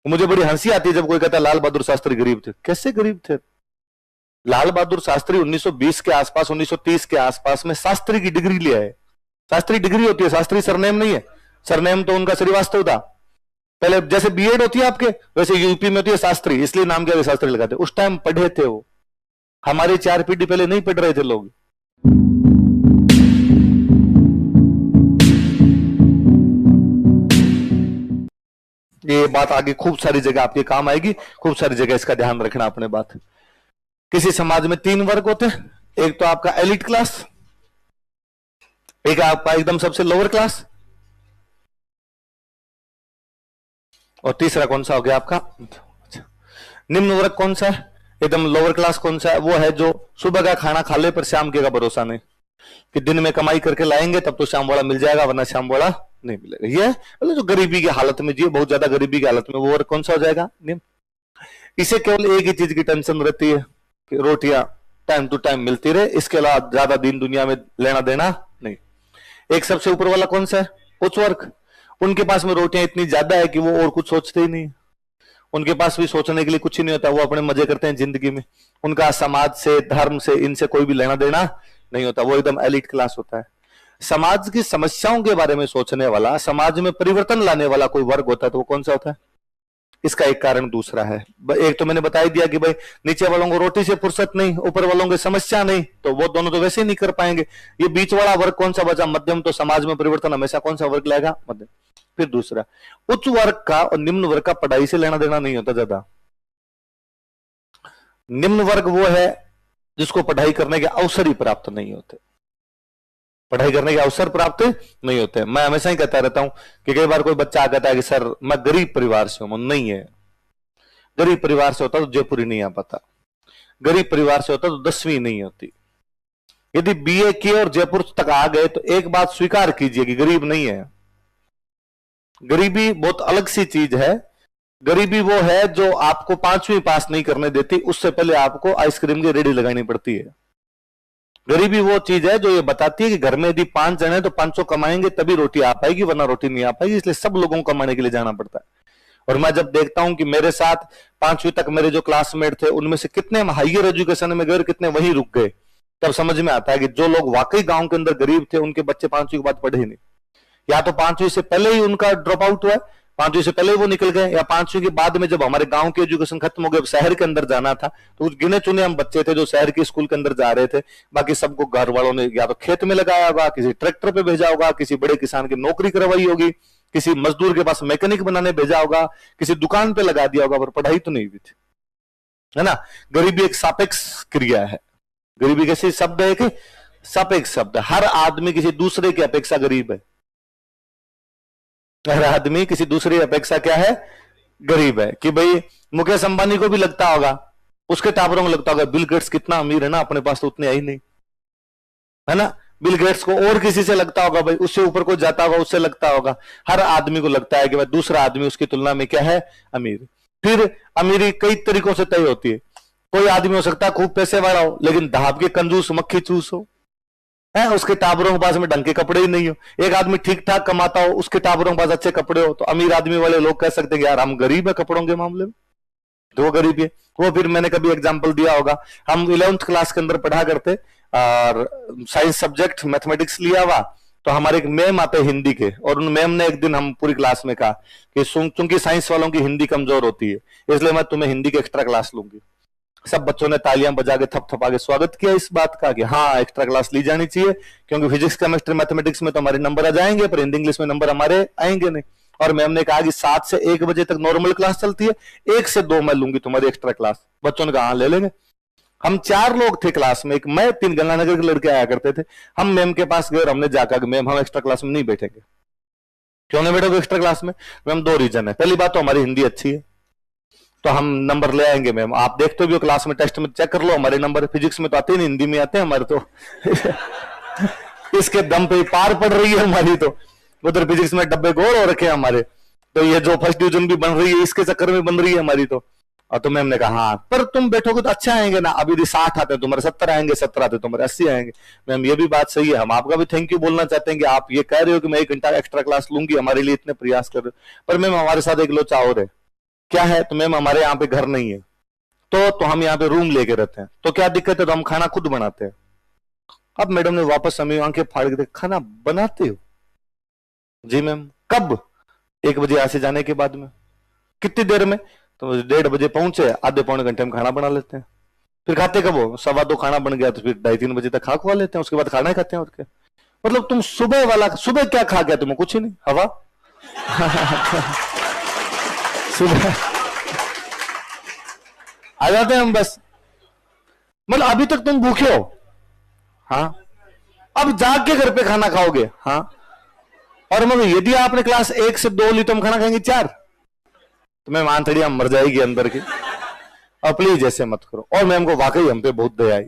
मुझे बड़ी हंसी आती है जब कोई कहता है लाल बहादुर शास्त्री गरीब थे। कैसे गरीब थे? लाल बहादुर शास्त्री 1920 के आसपास, 1930 के आसपास में शास्त्री की डिग्री लिया है। शास्त्री डिग्री होती है, शास्त्री सरनेम नहीं है। सरनेम तो उनका श्रीवास्तव था। पहले जैसे बीएड होती है आपके, वैसे यूपी में होती है शास्त्री, इसलिए नाम क्या शास्त्री लगाते। उस टाइम पढ़े थे वो, हमारे 4 पीढ़ी पहले नहीं पढ़ रहे थे लोग। ये बात आगे खूब सारी जगह आपके काम आएगी, खूब सारी जगह इसका ध्यान रखना अपने बात। किसी समाज में 3 वर्ग होते हैं, एक तो आपका एलिट क्लास, एक आपका एकदम सबसे लोअर क्लास, और तीसरा कौन सा हो गया आपका निम्न वर्ग। कौन सा है? एकदम लोअर क्लास कौन सा है? वो है जो सुबह का खाना खा ले पर शाम के का भरोसा नहीं, कि दिन में कमाई करके लाएंगे तब तो शाम वाला मिल जाएगा, वरना शाम वाला नहीं मिलेगा। ये मतलब जो गरीबी की हालत में जिए, बहुत ज्यादा गरीबी की हालत में, वो वर्ग कौन सा हो जाएगा? निम्न। इसे केवल एक ही चीज की टेंशन रहती है कि रोटियां टाइम टू टाइम मिलती रहे, इसके अलावा ज्यादा दिन दुनिया में लेना देना नहीं। एक सबसे ऊपर वाला कौन सा है? उच्च वर्ग। उनके पास में रोटियां इतनी ज्यादा है कि वो और कुछ सोचते ही नहीं, उनके पास भी सोचने के लिए कुछ ही नहीं होता, वो अपने मजे करते हैं जिंदगी में। उनका समाज से, धर्म से, इनसे कोई भी लेना देना नहीं होता, वो एकदम एलिट क्लास होता है। समाज की समस्याओं के बारे में सोचने वाला, समाज में परिवर्तन लाने वाला कोई वर्ग होता है तो वो कौन सा होता है? इसका एक कारण दूसरा है। एक तो मैंने बता ही दिया कि भाई नीचे वालों को रोटी से फुर्सत नहीं, ऊपर वालों की समस्या नहीं, तो वो दोनों तो वैसे ही नहीं कर पाएंगे। ये बीच वाला वर्ग कौन सा बचा? मध्यम। तो समाज में परिवर्तन हमेशा कौन सा वर्ग लाएगा? मध्यम। फिर दूसरा, उच्च वर्ग का और निम्न वर्ग का पढ़ाई से लेना देना नहीं होता ज्यादा। निम्न वर्ग वो है जिसको पढ़ाई करने के अवसर ही प्राप्त नहीं होते, पढ़ाई करने के अवसर प्राप्त नहीं होते। मैं हमेशा ही कहता रहता हूं कि कई बार कोई बच्चा कहता है कि सर मैं गरीब परिवार से हूं। नहीं है, गरीब परिवार से होता तो जयपुरी नहीं आ पाता, गरीब परिवार से होता तो 10वीं नहीं होती। यदि बीए किए और जयपुर तक आ गए तो एक बात स्वीकार कीजिए कि गरीब नहीं है। गरीबी बहुत अलग सी चीज है। गरीबी वो है जो आपको 5वीं पास नहीं करने देती, उससे पहले आपको आइसक्रीम की रेडी लगानी पड़ती है। गरीबी वो चीज है जो ये बताती है कि घर में यदि 5 जने हैं तो 500 कमाएंगे तभी रोटी आ पाएगी, वरना रोटी नहीं आ पाएगी। इसलिए सब लोगों को कमाने के लिए जाना पड़ता है। और मैं जब देखता हूं कि मेरे साथ 5वीं तक मेरे जो क्लासमेट थे उनमें से कितने हाइयर एजुकेशन में गए, कितने वहीं रुक गए, तब समझ में आता है कि जो लोग वाकई गांव के अंदर गरीब थे उनके बच्चे 5वीं के बाद पढ़े ही नहीं। या तो 5वीं से पहले ही उनका ड्रॉप आउट हुआ, 5वीं से पहले वो निकल गए, या 5वीं के बाद में जब हमारे गांव की एजुकेशन खत्म हो गई, शहर के अंदर जाना था, तो कुछ गिने चुने हम बच्चे थे जो शहर के स्कूल के अंदर जा रहे थे। बाकी सबको घर वालों ने या तो खेत में लगाया होगा, किसी ट्रैक्टर पे भेजा होगा, किसी बड़े किसान की नौकरी करवाई होगी, किसी मजदूर के पास मैकेनिक बनाने भेजा होगा, किसी दुकान पे लगा दिया होगा, पर पढ़ाई तो नहीं हुई थी, है ना। गरीबी एक सापेक्ष क्रिया है। गरीबी कैसी शब्द है कि सापेक्ष शब्द। हर आदमी किसी दूसरे की अपेक्षा गरीब है। हर आदमी किसी दूसरे की अपेक्षा क्या है? गरीब है। कि भाई मुकेश अंबानी को भी लगता होगा, उसके टाबरों को लगता होगा बिल गेट्स कितना अमीर है ना, अपने पास तो उतने आई नहीं, है ना। बिल गेट्स को और किसी से लगता होगा, भाई उससे ऊपर कोई जाता होगा उससे लगता होगा। हर आदमी को लगता है कि भाई दूसरा आदमी उसकी तुलना में क्या है? अमीर। फिर अमीरी कई तरीकों से तय होती है। कोई आदमी हो सकता है खूब पैसे वाला हो लेकिन धाप के कंजूस मक्खी चूस हो, है, उसके टाबरों के पास में ढंग के कपड़े ही नहीं हो। एक आदमी ठीक ठाक कमाता हो, उसके टाबरों के पास अच्छे कपड़े हो, तो अमीर आदमी वाले लोग कह सकते हैं यार हम गरीब है कपड़ों के मामले में, तो वो गरीब है। वो फिर मैंने कभी एग्जांपल दिया होगा, हम 11th क्लास के अंदर पढ़ा करते और साइंस सब्जेक्ट मैथमेटिक्स लिया हुआ, तो हमारे एक मैम आते हिंदी के, और उन मैम ने एक दिन हम पूरी क्लास में कहा कि चूंकि साइंस वालों की हिंदी कमजोर होती है इसलिए मैं तुम्हें हिंदी की एक्स्ट्रा क्लास लूंगी। सब बच्चों ने तालियां बजा के थपथपा के स्वागत किया इस बात का कि हाँ एक्स्ट्रा क्लास ली जानी चाहिए, क्योंकि फिजिक्स केमिस्ट्री मैथमेटिक्स में तो हमारे नंबर आ जाएंगे पर हिंदी इंग्लिश में नंबर हमारे आएंगे नहीं। और मैम ने कहा कि 7 से 1 बजे तक नॉर्मल क्लास चलती है, 1 से 2 मैं लूंगी तुम्हारी एक्स्ट्रा क्लास। बच्चों ने कहा हाँ ले लेंगे। हम 4 लोग थे क्लास में, एक मैं 3 गंगानगर के लड़के आया करते थे। हम मैम के पास गए और हमने जाकर मैम हम एक्स्ट्रा क्लास में नहीं बैठेंगे। क्यों नहीं बैठोगे एक्स्ट्रा क्लास में? मैम 2 रीजन है। पहली बात तो हमारी हिंदी अच्छी है तो हम नंबर ले आएंगे मैम, आप देखते भी हो क्लास में टेस्ट में चेक कर लो हमारे नंबर फिजिक्स में तो आते नहीं, हिंदी में आते हैं हमारे तो इसके दम पे पार पड़ रही है हमारी, तो उधर फिजिक्स में डब्बे गोल हो रखे हैं हमारे, तो ये जो फर्स्ट डिवीजन भी बन रही है इसके चक्कर में बन रही है हमारी तो। और तो मैम ने कहा हाँ पर तुम बैठोगे तो अच्छा आएंगे ना, अभी 60 आते हैं तुम्हारे 70 आएंगे, 70 आते तुम्हारे 80 आएंगे। मैम ये भी बात सही है, हम आपका भी थैंक यू बोलना चाहते हैं कि आप ये कह रहे हो कि मैं 1 घंटा एक्स्ट्रा क्लास लूंगी, हमारे लिए इतने प्रयास कर रहे हो, पर मैम हमारे साथ एक लोचा और है, क्या है, तो मैम हमारे यहाँ पे घर नहीं है, तो हम यहाँ पे रूम लेके रहते हैं, तो क्या दिक्कत है, तो हम खाना खुद बनाते हैं। अब मैडम ने वापस हमें आंखें फाड़ के देखा, खाना बनाते हो? जी मैम। कब? 1 बजे यहाँ से जाने के बाद में। कितनी देर में? तो 1:30 बजे पहुंचे, आधे पौने घंटे में खाना बना लेते हैं। फिर खाते कब हो? 2:15 खाना बन गया तो फिर 2:30-3 बजे तक खा खुआ लेते हैं, उसके बाद खाना ही खाते हैं। और क्या मतलब, तुम सुबह वाला, सुबह क्या खा गया तुम्हें? कुछ ही नहीं, हवा। सुबह आ जाते हैं हम बस। मतलब अभी तक तुम भूखे हो, हाँ, अब जाग के घर पे खाना खाओगे, हाँ। और मतलब यदि आपने क्लास 1 से 2 ली तो हम खाना खाएंगे 4, तो मैम आंतड़ियां मर जाएगी अंदर की। और प्लीज ऐसे मत करो। और मैम को वाकई हम पे बहुत दया आई,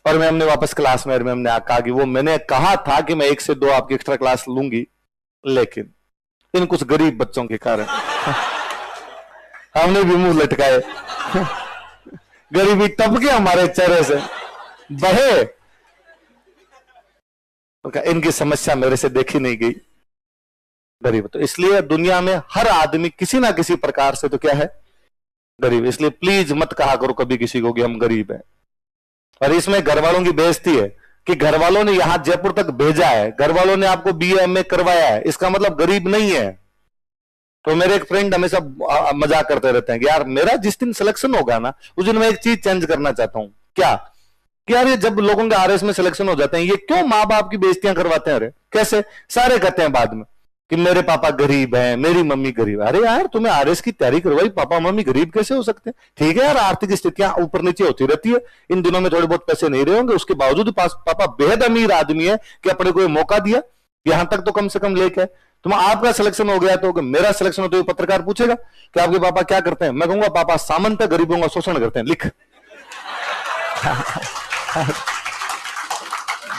और मैम ने वापस क्लास में, मैम ने कहा कि वो मैंने कहा था कि मैं 1 से 2 आपकी एक्स्ट्रा क्लास लूंगी, लेकिन इन कुछ गरीब बच्चों के कारण हमने भी मुंह लटकाए। गरीबी टपके हमारे चेहरे से बहे, तो इनकी समस्या मेरे से देखी नहीं गई। गरीब तो इसलिए दुनिया में हर आदमी किसी ना किसी प्रकार से तो क्या है, गरीब। इसलिए प्लीज मत कहा करो कभी किसी को कि हम गरीब हैं। और इसमें घर वालों की बेइज्जती है कि घर वालों ने यहां जयपुर तक भेजा है, घर वालों ने आपको BA MA करवाया है, इसका मतलब गरीब नहीं है। तो मेरे एक फ्रेंड हमेशा मजाक करते रहते हैं कि यार मेरा जिस दिन सिलेक्शन होगा ना, उस दिन मैं एक चीज चेंज करना चाहता हूं। क्या? कि यार ये जब लोगों के RS में सिलेक्शन हो जाते हैं, ये क्यों माँ बाप की बेइज्जतियां करवाते हैं? अरे कैसे? सारे कहते हैं बाद में कि मेरे पापा गरीब हैं, मेरी मम्मी गरीब है। अरे यार तुम्हें RS की तैयारी करवाई, पापा मम्मी गरीब कैसे हो सकते हैं? ठीक है यार, आर्थिक स्थितियां ऊपर नीचे होती रहती है, इन दिनों में थोड़े बहुत पैसे नहीं रहे होंगे, उसके बावजूद पापा बेहद अमीर आदमी है कि अपने को मौका दिया, यहां तक तो कम से कम लेके। तुम आपका सिलेक्शन हो गया तो मेरा सिलेक्शन हो तो पत्रकार पूछेगा कि आपके पापा क्या करते हैं? मैं कहूंगा पापा सामंत है, गरीबों का शोषण करते हैं, लिख।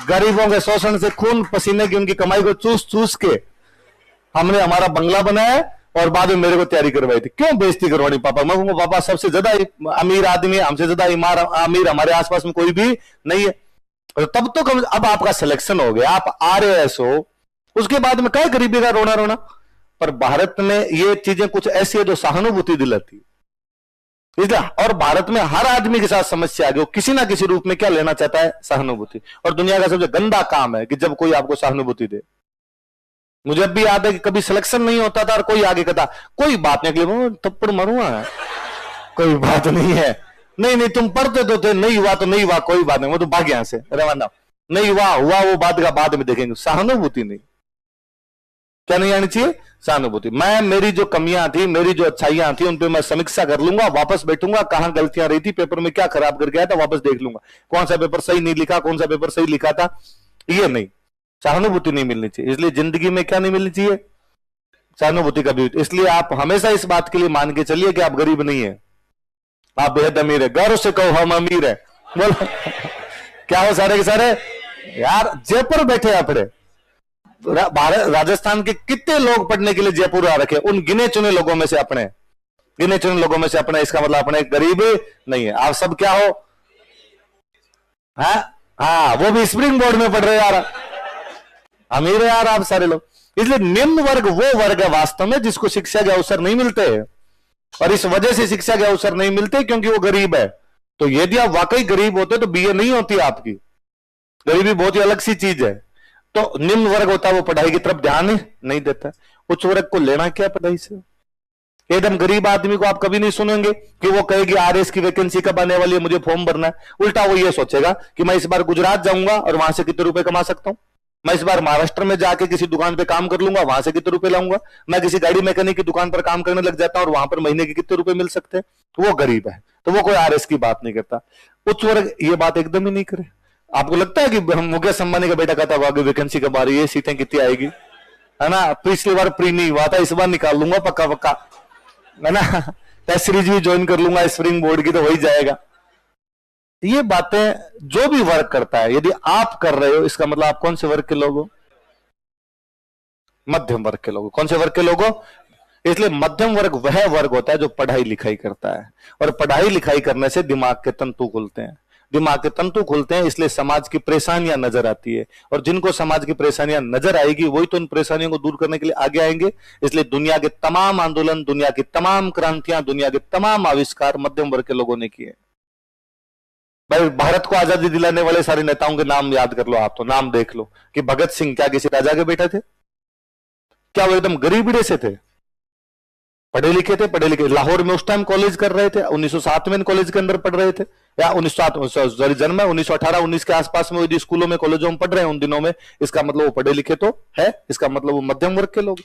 गरीबों के शोषण से खून पसीने की उनकी कमाई को चूस चूस के हमने हमारा बंगला बनाया, और बाद में मेरे को तैयारी करवाई थी। क्यों बेइज्जती करवानी पापा? मैं कहूंगा पापा सबसे ज्यादा अमीर आदमी है, हमसे ज्यादा अमीर हमारे आसपास में कोई भी नहीं है। तब तो कम, अब आपका सिलेक्शन हो गया, आप RAS हो, उसके बाद में क्या गरीबी का रोना रोना? पर भारत में ये चीजें कुछ ऐसी है जो सहानुभूति दिलाती है, इसलिए। और भारत में हर आदमी के साथ समस्या आ गई, वो किसी ना किसी रूप में क्या लेना चाहता है? सहानुभूति। और दुनिया का सबसे गंदा काम है कि जब कोई आपको सहानुभूति दे। मुझे अब भी याद है कि कभी सिलेक्शन नहीं होता था और कोई आगे कहता कोई बात नहीं, अगले थप्पड़ मारूंगा, कोई बात नहीं है, नहीं नहीं तुम पढ़ते तो थे, नहीं हुआ तो नहीं हुआ, कोई बात नहीं, वो तो भाग यहां से, रवाना नहीं हुआ, हुआ वो बात का बाद में देखेंगे। सहानुभूति नहीं, क्या नहीं आनी चाहिए? सहानुभूति। मैं, मेरी जो कमियां थी, मेरी जो अच्छाइयां थी, उन पे मैं समीक्षा कर लूंगा, वापस बैठूंगा, कहां गलतियां रही थी, पेपर में क्या खराब करके आया था, वापस देख लूंगा, कौन सा पेपर सही नहीं लिखा, कौन सा पेपर सही लिखा था। ये नहीं, सहानुभूति नहीं मिलनी चाहिए। इसलिए जिंदगी में क्या नहीं मिलनी चाहिए? सहानुभूति का भी। इसलिए आप हमेशा इस बात के लिए मान के चलिए कि आप गरीब नहीं है, आप बेहद अमीर है। गर्व से कहो हम अमीर है, बोलो। क्या हो सारे के सारे? यार जयपुर बैठे अपने, राजस्थान के कितने लोग पढ़ने के लिए जयपुर आ रखे, उन गिने चुने लोगों में से अपने, गिने चुने लोगों में से अपने। इसका मतलब अपने गरीब नहीं है। आप सब क्या हो? हाँ, वो भी स्प्रिंग बोर्ड में पढ़ रहे यार, अमीर है यार आप सारे लोग। इसलिए निम्न वर्ग वो वर्ग है वास्तव में जिसको शिक्षा के अवसर नहीं मिलते, और इस वजह से शिक्षा के अवसर नहीं मिलते क्योंकि वो गरीब है। तो यदि आप वाकई गरीब होते तो BA नहीं होती आपकी। गरीबी बहुत ही अलग सी चीज है। तो निम्न वर्ग होता है वो पढ़ाई की तरफ ध्यान नहीं देता। उच्च वर्ग को लेना क्या पढ़ाई से? एकदम गरीब आदमी को आप कभी नहीं सुनेंगे कि वो कहेगी RS की वैकेंसी कब आने वाली है, मुझे फॉर्म भरना है। उल्टा वो ये सोचेगा कि मैं इस बार गुजरात जाऊंगा और वहां से कितने रुपए कमा सकता हूं, मैं इस बार महाराष्ट्र में जाके किसी दुकान पे काम कर लूंगा, वहां से कितने रुपए लाऊंगा, मैं किसी गाड़ी मैकेनिक की दुकान पर काम करने लग जाता हूं और वहां पर महीने के कितने रुपए मिल सकते हैं। वो गरीब है, तो वो कोई RS की बात नहीं करता। उच्च वर्ग ये बात एकदम ही नहीं करे। आपको लगता है कि मुकेश अंबानी का बेटा कहता होगा आगे वैकेंसी कब आ रही है, सीटें कितनी आएगी, है ना? पिछली बार प्री नहीं हुआ था, इस बार निकाल लूंगा पक्का पक्का, है ना? टेस्ट सीरीज भी ज्वाइन कर लूंगा स्प्रिंग बोर्ड की, तो हो ही जाएगा। ये बातें जो भी वर्ग करता है, यदि आप कर रहे हो, इसका मतलब आप कौन से वर्ग के लोग हो? मध्यम वर्ग के लोग हो। कौन से वर्ग के लोग हो? इसलिए मध्यम वर्ग वह वर्ग होता है जो पढ़ाई लिखाई करता है, और पढ़ाई लिखाई करने से दिमाग के तंतु खुलते हैं। दिमाग के तंतु खुलते हैं, इसलिए समाज की परेशानियां नजर आती है। और जिनको समाज की परेशानियां नजर आएगी वही तो उन परेशानियों को दूर करने के लिए आगे आएंगे। इसलिए दुनिया के तमाम आंदोलन, दुनिया की तमाम क्रांतियां, दुनिया के तमाम आविष्कार मध्यम वर्ग के लोगों ने किए। भाई भारत को आजादी दिलाने वाले सारे नेताओं के नाम याद कर लो, आप तो नाम देख लो कि भगत सिंह क्या किसी राजा के बेटे थे? क्या वो एकदम गरीबी से थे? पढ़े लिखे थे, पढ़े लिखे। लाहौर में उस टाइम कॉलेज कर रहे थे, 1907 में कॉलेज के अंदर पढ़ रहे थे, या 1907 जन्म है 1918-19 के आसपास में यदि स्कूलों में कॉलेजों में पढ़ रहे हैं उन दिनों में, इसका मतलब वो पढ़े लिखे तो है, इसका मतलब वो मध्यम वर्ग के लोग।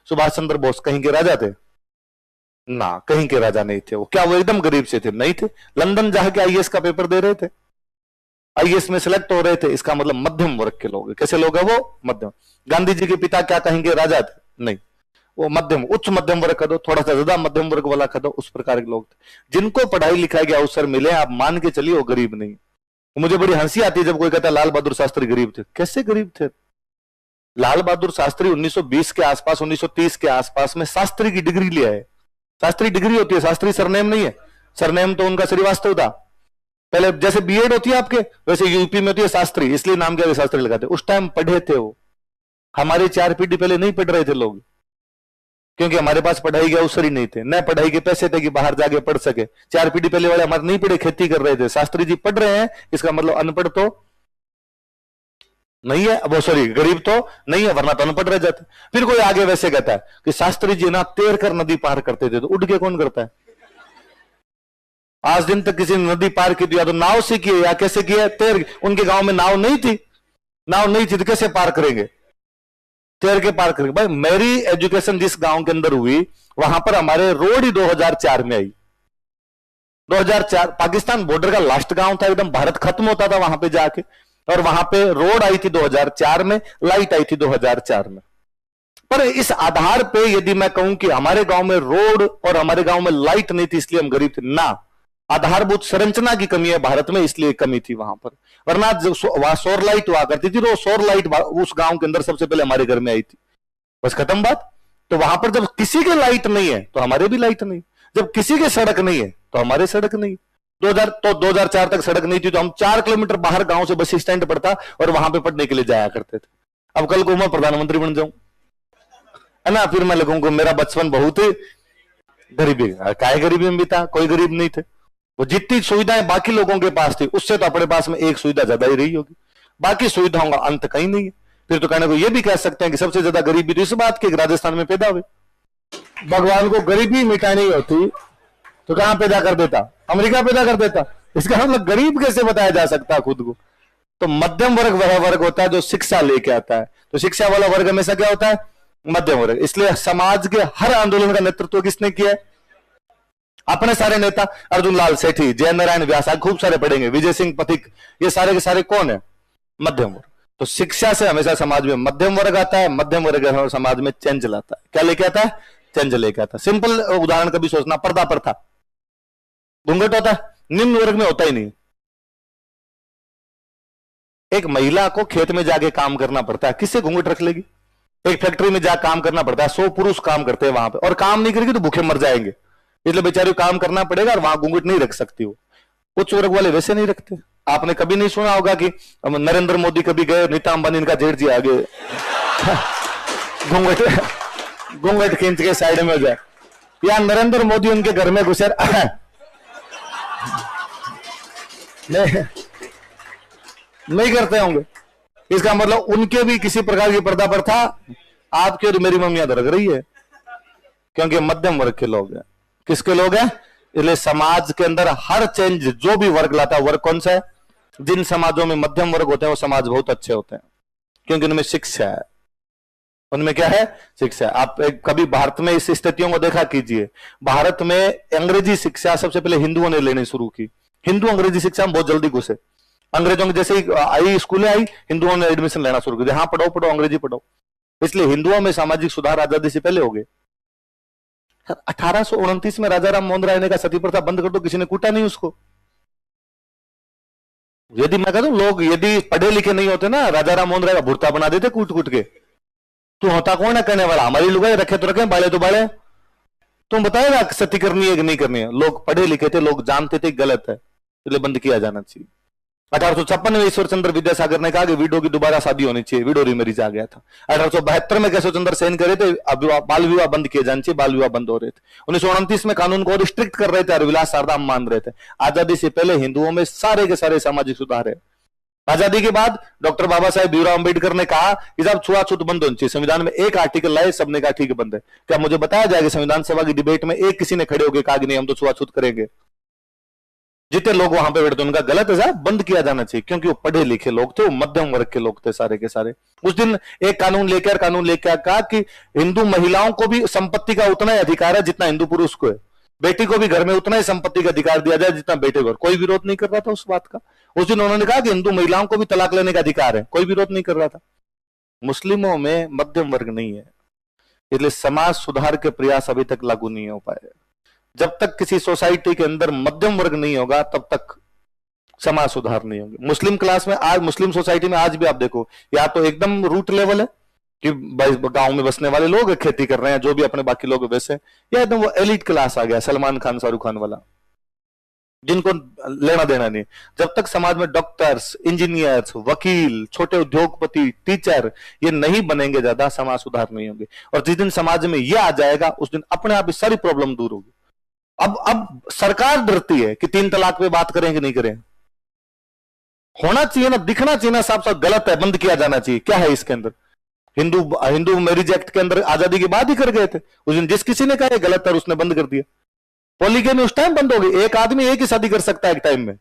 सुभाष चंद्र बोस कहीं के राजा थे ना? कहीं के राजा नहीं थे वो। क्या वो एकदम गरीब से थे? नहीं थे। लंदन जाके आईएएस का पेपर दे रहे थे, आईएएस में सिलेक्ट हो रहे थे, इसका मतलब मध्यम वर्ग के लोग। कैसे लोग हैं वो? मध्यम। गांधी जी के पिता क्या कहीं के राजा थे? नहीं, वो मध्यम, उच्च मध्यम वर्ग का दो, थोड़ा सा ज्यादा मध्यम वर्ग वाला का दो, उस प्रकार के लोग थे जिनको पढ़ाई लिखाई के अवसर मिले। आप मान के चलिए वो गरीब नहीं। मुझे बड़ी हंसी आती है जब कोई कहता है लाल बहादुर शास्त्री गरीब थे। कैसे गरीब थे? लाल बहादुर शास्त्री 1920 के आसपास, 1930 के आसपास में शास्त्री की डिग्री लिया है। शास्त्री डिग्री होती है, शास्त्री सरनेम नहीं है। सरनेम तो उनका श्रीवास्तव था। पहले जैसे बीएड होती है आपके, वैसे यूपी में होती है शास्त्री, इसलिए नाम क्या शास्त्री लगाते। उस टाइम पढ़े थे वो। हमारे 4 पीढ़ी पहले नहीं पढ़ रहे थे लोग, क्योंकि हमारे पास पढ़ाई के अवसर ही नहीं थे, न पढ़ाई के पैसे थे कि बाहर जाके पढ़ सके। 4 पीढ़ी पहले वाले हमारे नहीं पढ़े, खेती कर रहे थे। शास्त्री जी पढ़ रहे हैं, इसका मतलब अनपढ़ तो नहीं है, वो सॉरी गरीब तो नहीं है, वरना तो अनपढ़ रह जाते। फिर कोई आगे वैसे कहता है कि शास्त्री जी ना तैर कर नदी पार करते थे, तो उठ के कौन करता है? आज दिन तक किसी ने नदी पार की थी या तो नाव से किए या कैसे किए? तैर। उनके गांव में नाव नहीं थी, नाव नहीं थी तो कैसे पार करेंगे? तैर के पार करेंगे। भाई मेरी एजुकेशन जिस गांव के अंदर हुई, वहां पर हमारे रोड ही 2004 में आई। 2004 पाकिस्तान बॉर्डर का लास्ट गांव था, एकदम भारत खत्म होता था वहां पे जाके, और वहां पे रोड आई थी 2004 में, लाइट आई थी 2004 में। पर इस आधार पे यदि मैं कहूं कि हमारे गांव में रोड और हमारे गांव में लाइट नहीं थी इसलिए हम गरीब थे, ना, आधारभूत संरचना की कमी है भारत में, इसलिए कमी थी वहां पर। वरना वहां सौर लाइट हुआ करती थी, तो सौर लाइट उस गांव के अंदर सबसे पहले हमारे घर में आई थी। बस खत्म बात। तो वहां पर जब किसी के लाइट नहीं है तो हमारे भी लाइट नहीं, जब किसी के सड़क नहीं है तो हमारे सड़क नहीं। 2004 तक सड़क नहीं थी तो हम 4 किलोमीटर बाहर गांव से बस स्टैंड पड़ता और वहां पे पढ़ने के लिए जाया करते थे। अब कल को मैं प्रधानमंत्री बन जाऊं, है ना, फिर मैं लगूंगा मेरा बचपन बहुत गरीबी, काय गरीबी में भी था, कोई गरीब नहीं थे। वो जितनी सुविधाएं बाकी लोगों के पास थी उससे तो अपने पास में एक सुविधा ज्यादा ही रही होगी, बाकी सुविधाओं का अंत कहीं नहीं है। फिर तो कहने को ये भी कह सकते हैं कि सबसे ज्यादा गरीबी तो इस बात की राजस्थान में पैदा हुई। भगवान को गरीबी मिटानी होती तो कहां पैदा कर देता? अमेरिका पैदा कर देता। इसका मतलब गरीब कैसे बताया जा सकता है खुद को? तो मध्यम वर्ग वह वर्ग होता है जो शिक्षा लेके आता है। तो शिक्षा वाला वर्ग हमेशा क्या होता है? मध्यम वर्ग। इसलिए समाज के हर आंदोलन का नेतृत्व किसने किया है? अपने सारे नेता, अर्जुन लाल सेठी, जय नारायण व्यास, खूब सारे पढ़ेंगे, विजय सिंह पथिक, ये सारे के सारे कौन है? मध्यम वर्ग। तो शिक्षा से हमेशा समाज में मध्यम वर्ग आता है, मध्यम वर्ग समाज में चेंज लाता है। क्या लेके आता है? चेंज लेके आता है। सिंपल उदाहरण कभी सोचना, पर्दा प्रथा, घूंघट होता है, निम्न वर्ग में होता ही नहीं। एक महिला को खेत में जाके काम करना पड़ता है, किससे घूंघट रख लेगी? एक फैक्ट्री में जाकर काम करना पड़ता है, 100 पुरुष काम करते हैं वहां पे, और काम नहीं करेगी तो भूखे मर जाएंगे, इसलिए बेचारी काम करना पड़ेगा और वहां घूंघट नहीं रख सकती हो। उच्च वर्ग वाले वैसे नहीं रखते। आपने कभी नहीं सुना होगा कि नरेंद्र मोदी कभी गए, नीता अंबानी इनका जेठ जी आगे घूंघट खींच के साइड में हो जाए, या नरेंद्र मोदी उनके घर में घुसे नहीं करते होंगे। इसका मतलब उनके भी किसी प्रकार की पर्दा प्रथा आपके और मेरी मम्मियां दरग रही है, क्योंकि मध्यम वर्ग के लोग हैं। किसके लोग हैं? इसलिए समाज के अंदर हर चेंज जो भी वर्ग लाता है, वर्ग कौन सा है? जिन समाजों में मध्यम वर्ग होते हैं वो समाज बहुत अच्छे होते हैं, क्योंकि उनमें शिक्षा है। उनमें क्या है? शिक्षा। आप कभी भारत में इस स्थितियों को देखा कीजिए। भारत में अंग्रेजी शिक्षा सबसे पहले हिंदुओं ने लेनी शुरू की। हिंदू अंग्रेजी शिक्षा में बहुत जल्दी घुसे। अंग्रेजों की जैसे ही आई स्कूलें आई, हिंदुओं ने एडमिशन लेना शुरू कर दिया, हाँ पढ़ो पढ़ो अंग्रेजी पढ़ो। इसलिए हिंदुओं में सामाजिक सुधार आजादी से पहले हो गए। 1829 में राजा राम मोहन राय ने कहा सती प्रथा बंद कर दो, किसी ने कूटा नहीं उसको। यदि मैं कहता हूं लोग यदि पढ़े लिखे नहीं होते ना, राजा राम मोहन राय का भुर्ता बना देते कूट कूट के। तू होता कौन है कहने वाला? हमारी लुगाई रखे तो रखे, बाले तो बाले। तुम बताएगा सती करनी है कि नहीं करनी है? लोग पढ़े लिखे थे, लोग जानते थे गलत है, इसलिए बंद किया जाना चाहिए। 1856 में ईश्वर चंद्र विद्यासागर ने कहा कि विडो की दोबारा शादी होनी चाहिए, विडो रीमैरिज आ गया था। 1872 में केशव चंद्र सेन करे थे बाल विवाह बंद किए जाने चाहिए, बाल विवाह बंद हो रहे थे। 1929 में कानून को रिस्ट्रिक्ट कर रहे थे और विलास शारदाम मान रहे थे। आजादी से पहले हिंदुओं में सारे के सारे सामाजिक सुधार है। आजादी के बाद डॉक्टर बाबा साहेब भीमराव अंबेडकर ने कहा कि साहब छुआछूत बंद होनी चाहिए, संविधान में एक आर्टिकल लाए, सबने कहा ठीक है बंद है। क्या मुझे बताया जाएगा संविधान सभा की डिबेट में एक किसी ने खड़े होकर कहा कि नहीं हम तो छुआछूत करेंगे? जितने लोग वहां पे बैठते उनका गलत है साहब, बंद किया जाना चाहिए, क्योंकि वो पढ़े लिखे लोग थे, वो मध्यम वर्ग के लोग थे सारे के सारे। उस दिन एक कानून लेकर कहा कि हिंदू महिलाओं को भी संपत्ति का उतना ही अधिकार है जितना हिंदू पुरुष को है, बेटी को भी घर में उतना ही संपत्ति का अधिकार दिया जाए जितना बेटे को। कोई विरोध नहीं कर रहा था उस बात का। उस दिन उन्होंने कहा कि हिंदू महिलाओं को भी तलाक लेने का अधिकार है, कोई विरोध नहीं कर रहा था। मुस्लिमों में मध्यम वर्ग नहीं है, इसलिए समाज सुधार के प्रयास अभी तक लागू नहीं हो पाए। जब तक किसी सोसाइटी के अंदर मध्यम वर्ग नहीं होगा तब तक समाज सुधार नहीं होगा। मुस्लिम क्लास में आज, मुस्लिम सोसाइटी में आज भी आप देखो, या तो एकदम रूट लेवल है कि गांव में बसने वाले लोग खेती कर रहे हैं, जो भी अपने बाकी लोग वैसे, या एकदम वो एलिट क्लास आ गया, सलमान खान शाहरुख खान वाला, जिनको लेना देना नहीं। जब तक समाज में डॉक्टर्स, इंजीनियर्स, वकील, छोटे उद्योगपति, टीचर ये नहीं बनेंगे ज्यादा, समाज सुधार नहीं होंगे। और जिस दिन समाज में ये आ जाएगा उस दिन अपने आप सारी प्रॉब्लम दूर होगी। अब सरकार डरती है कि 3 तलाक पे बात करें कि नहीं करें। होना चाहिए ना, दिखना चाहिए ना, साफ साफ गलत है, बंद किया जाना चाहिए। क्या है इसके अंदर? हिंदू मैरिज एक्ट के अंदर आजादी के बाद ही कर गए थे। उस दिन जिस किसी ने कहा गलत है उसने बंद कर दिया। पॉलीगैमी उस टाइम बंद हो गई, एक आदमी एक ही शादी कर सकता है एक टाइम में।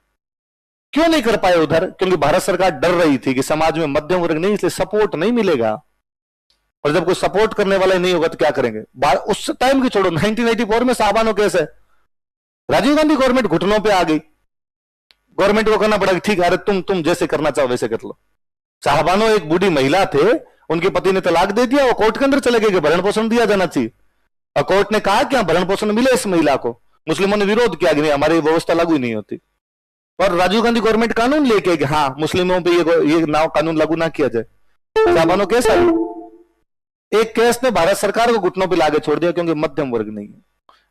क्यों नहीं कर पाए उधर? क्योंकि भारत सरकार डर रही थी कि समाज में मध्यम वर्ग नहीं, इसलिए सपोर्ट नहीं मिलेगा। और जब कोई सपोर्ट करने वाला नहीं होगा तो क्या करेंगे? उस टाइम की छोड़ो, 1984 में साहबानो केस है, राजीव गांधी गवर्नमेंट घुटनों पे आ गई, गवर्नमेंट को करना पड़ा कि ठीक है, अरे तुम जैसे करना चाहो वैसे कर लो। साहबानो एक बूढ़ी महिला थे, उनके पति ने तलाक दे दिया, वो कोर्ट के अंदर चले गए कि भरण पोषण दिया जाना चाहिए। और कोर्ट ने कहा कि भरण पोषण मिले इस महिला को। मुस्लिमों ने विरोध किया कि नहीं, हमारी व्यवस्था लागू ही नहीं होती। और राजीव गांधी गवर्नमेंट कानून लेके कि हाँ मुस्लिमों पे ये नाव कानून लागू ना किया जाए। साहबानो केस आई, एक केस ने भारत सरकार को घुटनों पे लाके छोड़ दिया, क्योंकि मध्यम वर्ग नहीं है।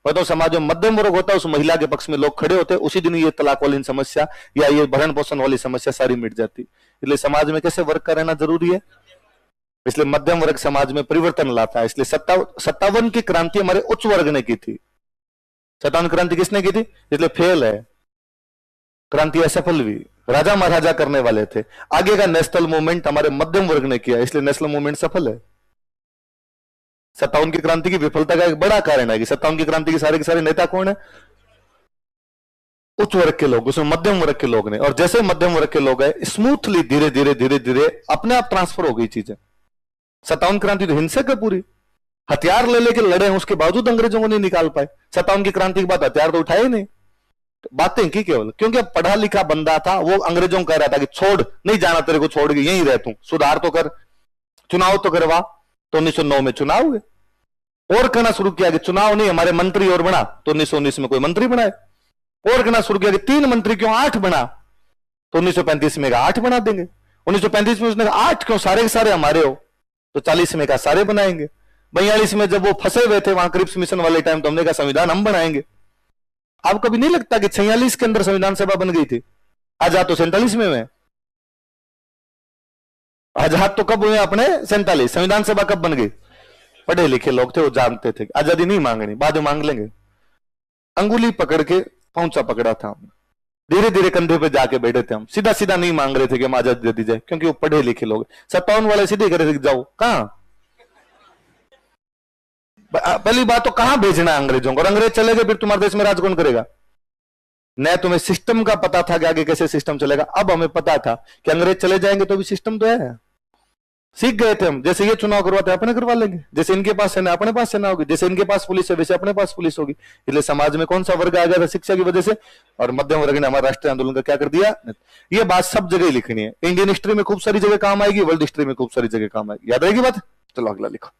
तो समाज में मध्यम वर्ग होता है, उस महिला के पक्ष में लोग खड़े होते, उसी दिन ये तलाक वाली समस्या या ये भरण पोषण वाली समस्या सारी मिट जाती। इसलिए समाज में कैसे वर्ग का रहना जरूरी है, इसलिए मध्यम वर्ग समाज में परिवर्तन लाता है। इसलिए 57 की क्रांति हमारे उच्च वर्ग ने की थी। 57 क्रांति किसने की थी? इसलिए फेल है क्रांति, असफल भी, राजा महाराजा करने वाले थे। आगे का नेशनल मूवमेंट हमारे मध्यम वर्ग ने किया, इसलिए नेशनल मूवमेंट सफल है। 57 की क्रांति की विफलता का एक बड़ा कारण है कि 57 की क्रांति के सारे नेता कौन है? उच्च वर्ग के लोग, उसमें मध्यम वर्ग के लोग ने। और जैसे मध्यम वर्ग के लोग है, स्मूथली धीरे धीरे अपने आप ट्रांसफर हो गई चीजें। 57 क्रांति तो हिंसक है पूरी, हथियार ले लेके लड़े हैं, उसके बावजूद अंग्रेजों को नहीं निकाल पाए। 57 की क्रांति के बाद हथियार तो उठाए नहीं, बातें की केवल, क्योंकि अब पढ़ा लिखा बंदा था, वो अंग्रेजों को कह रहा था कि छोड़, नहीं जाना तेरे को, छोड़ के यहीं रह, तू सुधार तो कर, चुनाव तो करवा। तो 1909 में चुनाव हुए, और कहना शुरू किया कि चुनाव नहीं, हमारे मंत्री और बना। तो 1919 में कोई मंत्री बनाए, और कहना शुरू किया कि 3 मंत्री क्यों 8 बना। तो 1935 में 8 बना देंगे। 1935 में उसने कहा 8 क्यों, सारे के सारे हमारे हो। तो 40 में कहा सारे बनाएंगे। 42 में जब वो फंसे हुए थे वहां क्रिप्स मिशन वाले टाइम, तो हमने कहा संविधान हम बनाएंगे। आपको कभी नहीं लगता कि 46 के अंदर संविधान सभा बन गई थी? आजाद तो 47 में हुए, आजाद तो कब हुए अपने? 47। संविधान सभा कब बन गई? पढ़े लिखे लोग थे, वो जानते थे आजादी नहीं मांगनी, बाद में मांग लेंगे। अंगुली पकड़ के पहुंचा पकड़ा था हमने, धीरे धीरे कंधे पे जाके बैठे थे हम, सीधा सीधा नहीं मांग रहे थे कि हम आजादी दे दी जाए, क्योंकि वो पढ़े लिखे लोग। 57 वाले सीधे करे थे जाओ कहां, पहली बात तो कहां भेजना है अंग्रेजों को, और अंग्रेज चले गए फिर तुम्हारे देश में राज कौन करेगा? न तुम्हें सिस्टम का पता था कि आगे कैसे सिस्टम चलेगा, अब हमें पता था कि अंग्रेज चले जाएंगे तो भी सिस्टम तो है। सीख गए थे हम, जैसे ये चुनाव करवाते अपने करवा लेंगे, जैसे इनके पास सेना अपने पास सेना होगी, जैसे इनके पास पुलिस है वैसे अपने पास पुलिस होगी। इसलिए समाज में कौन सा वर्ग आ गया था शिक्षा की वजह से, और मध्यम वर्ग ने हमारा राष्ट्रीय आंदोलन का क्या कर दिया। ये बात सब जगह लिखनी है, इंडियन हिस्ट्री में खूब सारी जगह काम आएगी, वर्ल्ड हिस्ट्री में खूब सारी जगह काम आएगी, याद रहेगी बात। चलो अगला लिखो।